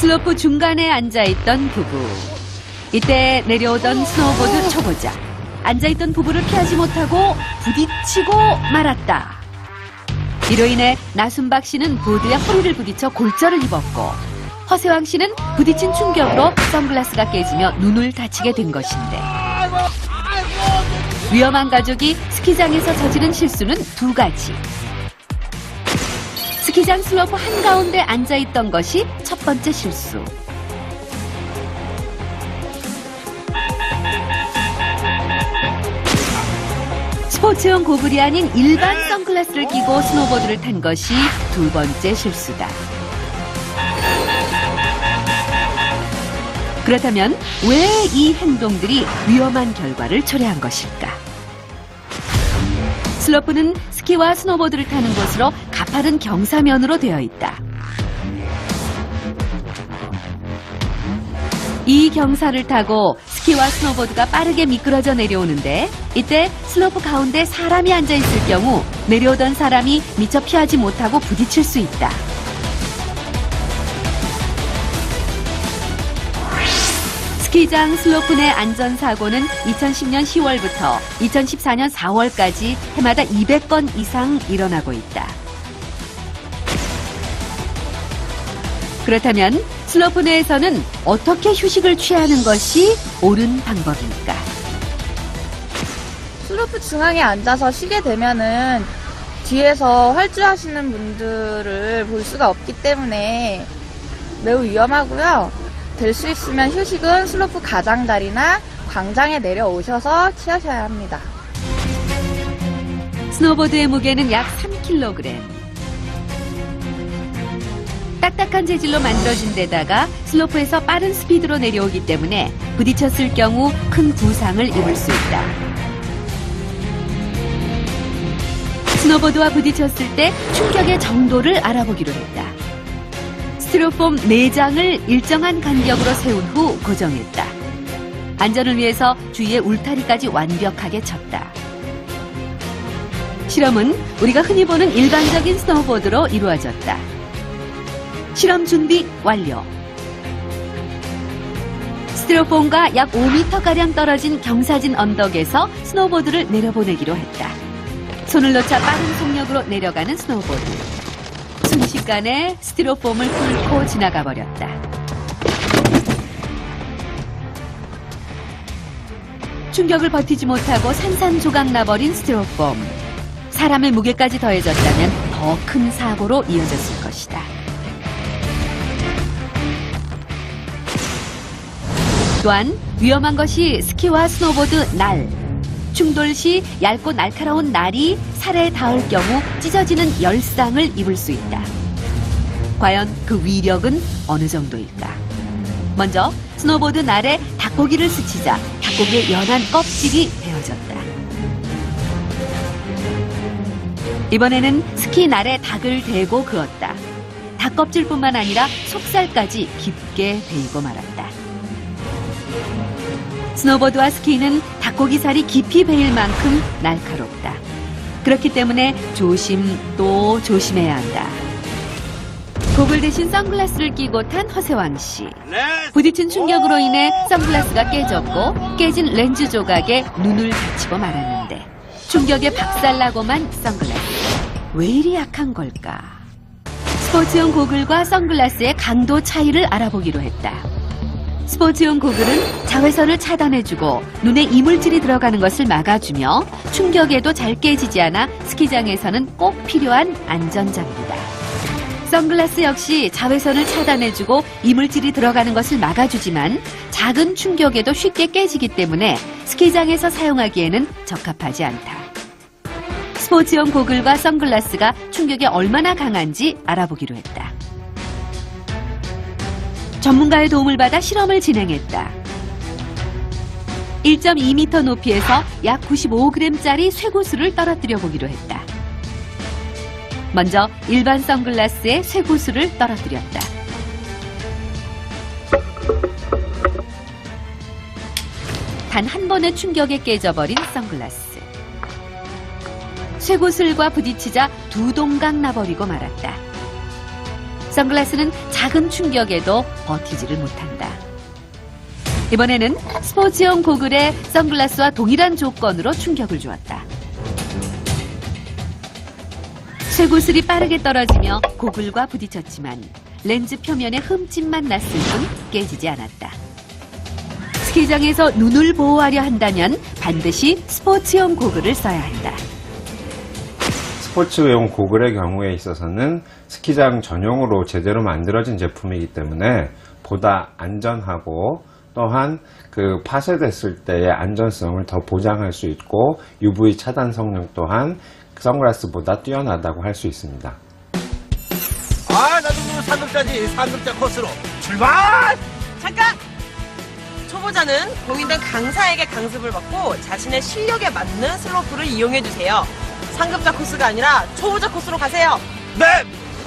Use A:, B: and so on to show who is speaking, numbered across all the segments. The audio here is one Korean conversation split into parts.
A: 슬로프 중간에 앉아있던 부부. 이때 내려오던 스노우보드 초보자. 앉아있던 부부를 피하지 못하고 부딪히고 말았다. 이로 인해 나순박 씨는 보드에 허리를 부딪혀 골절을 입었고 허세왕 씨는 부딪힌 충격으로 선글라스가 깨지며 눈을 다치게 된 것인데 위험한 가족이 스키장에서 저지른 실수는 두 가지. 스키장 슬로프 한가운데 앉아있던 것이 첫 번째 실수. 스포츠용 고글이 아닌 일반 선글라스를 끼고 스노보드를 탄 것이 두 번째 실수다. 그렇다면 왜 이 행동들이 위험한 결과를 초래한 것일까? 슬로프는 스키와 스노보드를 타는 곳으로 가파른 경사면으로 되어 있다. 이 경사를 타고 스키와 스노보드가 빠르게 미끄러져 내려오는데 이때 슬로프 가운데 사람이 앉아있을 경우 내려오던 사람이 미처 피하지 못하고 부딪힐 수 있다. 스키장 슬로프 내 안전사고는 2010년 10월부터 2014년 4월까지 해마다 200건 이상 일어나고 있다. 그렇다면 슬로프 내에서는 어떻게 휴식을 취하는 것이 옳은 방법일까?
B: 슬로프 중앙에 앉아서 쉬게 되면은 뒤에서 활주하시는 분들을 볼 수가 없기 때문에 매우 위험하고요. 될 수 있으면 휴식은 슬로프 가장자리나 광장에 내려오셔서 취하셔야 합니다.
A: 스노보드의 무게는 약 3kg. 딱딱한 재질로 만들어진 데다가 슬로프에서 빠른 스피드로 내려오기 때문에 부딪혔을 경우 큰 부상을 입을 수 있다. 스노보드와 부딪혔을 때 충격의 정도를 알아보기로 했다. 스티로폼 4장을 일정한 간격으로 세운 후 고정했다. 안전을 위해서 주위에 울타리까지 완벽하게 쳤다. 실험은 우리가 흔히 보는 일반적인 스노보드로 이루어졌다. 실험 준비 완료. 스티로폼과 약 5m가량 떨어진 경사진 언덕에서 스노보드를 내려보내기로 했다. 손을 놓자 빠른 속력으로 내려가는 스노보드. 순식간에 스티로폼을 뚫고 지나가 버렸다. 충격을 버티지 못하고 산산조각 나버린 스티로폼. 사람의 무게까지 더해졌다면 더 큰 사고로 이어졌을 것이다. 또한 위험한 것이 스키와 스노보드 날. 충돌 시 얇고 날카로운 날이 살에 닿을 경우 찢어지는 열상을 입을 수 있다. 과연 그 위력은 어느 정도일까? 먼저 스노보드 날에 닭고기를 스치자 닭고기의 연한 껍질이 베어졌다. 이번에는 스키 날에 닭을 대고 그었다. 닭 껍질뿐만 아니라 속살까지 깊게 베이고 말았다. 스노보드와 스키는 닭고기 살이 깊이 베일 만큼 날카롭다. 그렇기 때문에 조심 또 조심해야 한다. 고글 대신 선글라스를 끼고 탄 허세왕 씨. 부딪힌 충격으로 인해 선글라스가 깨졌고 깨진 렌즈 조각에 눈을 다치고 말았는데 충격에 박살나고만 선글라스. 왜 이리 약한 걸까? 스포츠용 고글과 선글라스의 강도 차이를 알아보기로 했다. 스포츠용 고글은 자외선을 차단해주고 눈에 이물질이 들어가는 것을 막아주며 충격에도 잘 깨지지 않아 스키장에서는 꼭 필요한 안전장비다. 선글라스 역시 자외선을 차단해주고 이물질이 들어가는 것을 막아주지만 작은 충격에도 쉽게 깨지기 때문에 스키장에서 사용하기에는 적합하지 않다. 스포츠용 고글과 선글라스가 충격에 얼마나 강한지 알아보기로 했다. 전문가의 도움을 받아 실험을 진행했다. 1.2m 높이에서 약 95g짜리 쇠구슬을 떨어뜨려 보기로 했다. 먼저 일반 선글라스에 쇠구슬을 떨어뜨렸다. 단 한 번의 충격에 깨져버린 선글라스. 쇠구슬과 부딪히자 두 동강 나버리고 말았다. 선글라스는 작은 충격에도 버티지를 못한다. 이번에는 스포츠용 고글에 선글라스와 동일한 조건으로 충격을 주었다. 쇠구슬이 빠르게 떨어지며 고글과 부딪혔지만 렌즈 표면에 흠집만 났을 뿐 깨지지 않았다. 스키장에서 눈을 보호하려 한다면 반드시 스포츠용 고글을 써야 한다.
C: 스포츠용 고글의 경우에 있어서는 스키장 전용으로 제대로 만들어진 제품이기 때문에 보다 안전하고 또한 그 파쇄됐을 때의 안전성을 더 보장할 수 있고 UV 차단 성능 또한 선글라스보다 뛰어나다고 할 수 있습니다.
D: 나도 상급자지. 상급자 코스로 출발!
E: 잠깐! 초보자는 공인된 강사에게 강습을 받고 자신의 실력에 맞는 슬로프를 이용해주세요. 상급자 코스가 아니라 초보자 코스로 가세요.
D: 네!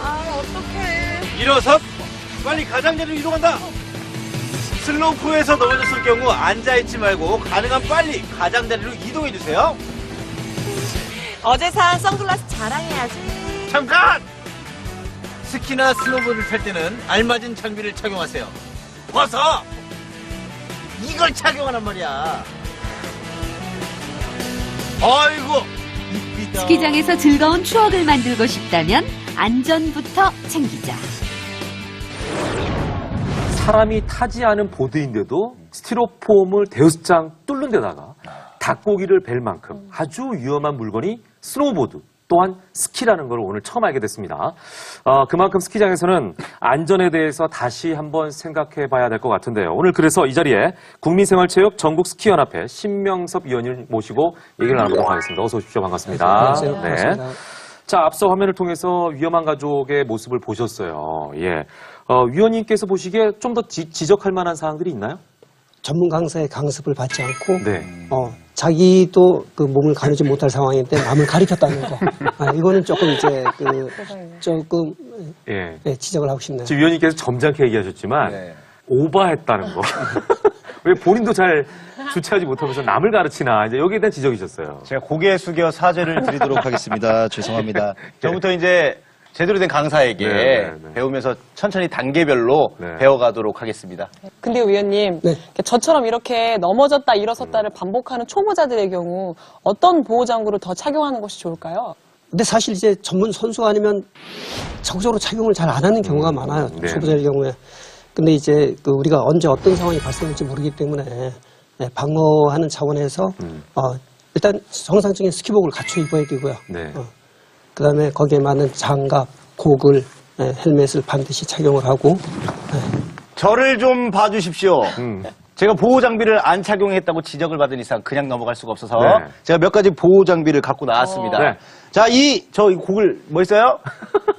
E: 어떡해.
D: 일어서 빨리 가장자리로 이동한다. 슬로프에서 넘어졌을 경우 앉아있지 말고 가능한 빨리 가장자리로 이동해주세요.
E: 어제 산 선글라스 자랑해야지.
D: 잠깐! 스키나 스노보드를 탈 때는 알맞은 장비를 착용하세요. 벗어! 이걸 착용하란 말이야. 아이고! 이쁘다.
A: 스키장에서 즐거운 추억을 만들고 싶다면 안전부터 챙기자.
F: 사람이 타지 않은 보드인데도 스티로폼을 대여섯 장 뚫는 데다가 닭고기를 벨 만큼 아주 위험한 물건이 스노우보드 또한 스키라는 걸 오늘 처음 알게 됐습니다. 그만큼 스키장에서는 안전에 대해서 다시 한번 생각해 봐야 될 것 같은데요. 오늘 그래서 이 자리에 국민생활체육 전국 스키연합회 신명섭 위원을 모시고 얘기를 나눠보도록 하겠습니다. 어서 오십시오. 반갑습니다.
G: 네, 반갑습니다.
F: 자, 앞서 화면을 통해서 위험한 가족의 모습을 보셨어요. 예. 위원님께서 보시기에 좀 더 지적할 만한 사항들이 있나요?
G: 전문 강사의 강습을 받지 않고
F: 네.
G: 자기도 그 몸을 가누지 못할 상황인데 남을 가리켰다는 거. 이거는 조금 이제 조금
F: 예.
G: 네, 지적을 하고 싶네요.
F: 지금 위원님께서 점잖게 얘기하셨지만
D: 네.
F: 오바했다는 거. 왜 본인도 잘 주체하지 못하면서 남을 가르치나 이제 여기에 대한 지적이셨어요.
D: 제가 고개 숙여 사죄를 드리도록 하겠습니다. 죄송합니다. 저부터 이제 제대로 된 강사에게
F: 네.
D: 배우면서 천천히 단계별로
F: 네.
D: 배워가도록 하겠습니다.
H: 근데 위원님,
G: 네.
H: 저처럼 이렇게 넘어졌다 일어섰다를 반복하는 초보자들의 경우 어떤 보호장구를 더 착용하는 것이 좋을까요?
G: 근데 사실 이제 전문 선수가 아니면 적극적으로 착용을 잘 안 하는 경우가 많아요.
F: 네.
G: 초보자의 경우에. 근데 이제 우리가 언제 어떤 상황이 발생할지 모르기 때문에 방어하는 차원에서 일단 정상적인 스키복을 갖춰 입어야 되고요.
F: 네.
G: 그다음에 거기에 맞는 장갑, 고글, 헬멧을 반드시 착용을 하고.
D: 저를 좀 봐주십시오. 제가 보호 장비를 안 착용했다고 지적을 받은 이상 그냥 넘어갈 수가 없어서
F: 네.
D: 제가 몇 가지 보호 장비를 갖고 나왔습니다.
F: 네.
D: 자, 이 고글 뭐 있어요?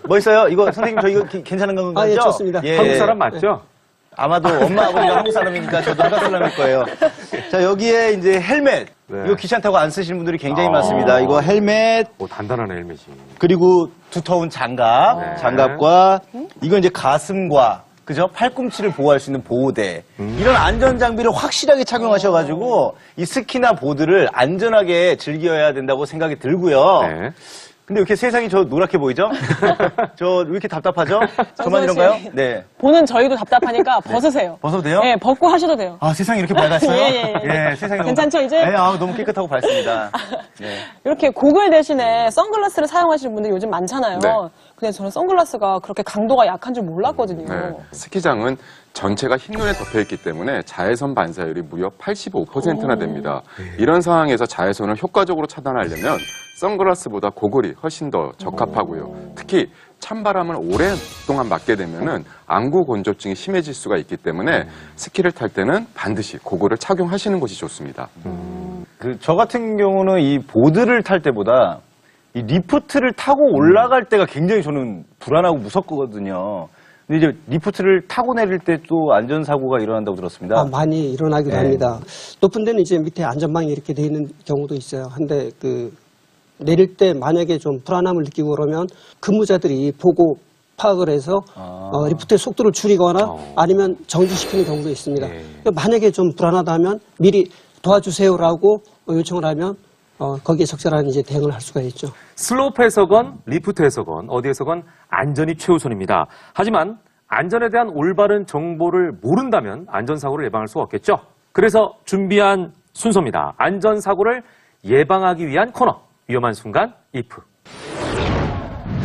D: 뭐 있어요? 이거 선생님 저 이거 괜찮은 건가요?
G: 예, 좋습니다.
F: 한국 사람 맞죠?
D: 아마도 엄마 아버지가 한국 사람이니까 저도 한국 사람일 거예요. 자, 여기에 이제 헬멧.
F: 네.
D: 이거 귀찮다고 안 쓰시는 분들이 굉장히
F: 아.
D: 많습니다. 이거 헬멧,
F: 오, 단단한 헬멧이.
D: 그리고 두터운 장갑,
F: 네.
D: 장갑과 이거 이제 가슴과 그죠? 팔꿈치를 보호할 수 있는 보호대. 이런 안전 장비를 확실하게 착용하셔가지고 이 스키나 보드를 안전하게 즐겨야 된다고 생각이 들고요.
F: 네.
D: 근데 왜 이렇게 세상이 저 노랗게 보이죠? 저 왜 이렇게 답답하죠? 저만 이런가요? 네.
H: 보는 저희도 답답하니까 벗으세요.
D: 벗어도 돼요?
H: 네, 벗고 하셔도 돼요.
D: 아, 세상이 이렇게 밝았어요?
H: 예.
D: 세상이 너무
H: 괜찮죠, 이제?
D: 네, 너무 깨끗하고 밝습니다. 네.
H: 이렇게 고글 대신에 선글라스를 사용하시는 분들이 요즘 많잖아요.
I: 네.
H: 근데 저는 선글라스가 그렇게 강도가 약한 줄 몰랐거든요.
I: 네. 스키장은 전체가 흰눈에 덮여있기 때문에 자외선 반사율이 무려 85%나 됩니다. 이런 상황에서 자외선을 효과적으로 차단하려면 선글라스보다 고글이 훨씬 더 적합하고요. 특히 찬바람을 오랫동안 맞게 되면은 안구 건조증이 심해질 수가 있기 때문에 스키를 탈 때는 반드시 고글을 착용하시는 것이 좋습니다.
D: 저 같은 경우는 이 보드를 탈 때보다 이 리프트를 타고 올라갈 때가 굉장히 저는 불안하고 무섭거든요. 근데 이제 리프트를 타고 내릴 때 또 안전사고가 일어난다고 들었습니다.
G: 많이 일어나기도
D: 네.
G: 합니다. 높은 데는 이제 밑에 안전망이 이렇게 돼 있는 경우도 있어요. 한데 내릴 때 만약에 좀 불안함을 느끼고 그러면 근무자들이 보고 파악을 해서 리프트의 속도를 줄이거나 아니면 정지시키는 경우도 있습니다.
F: 네.
G: 만약에 좀 불안하다면 미리 도와주세요라고 요청을 하면 거기에 적절한 이제 대응을 할 수가 있죠.
F: 슬로프에서건 리프트에서건 어디에서건 안전이 최우선입니다. 하지만 안전에 대한 올바른 정보를 모른다면 안전사고를 예방할 수가 없겠죠. 그래서 준비한 순서입니다. 안전사고를 예방하기 위한 코너, 위험한 순간 if.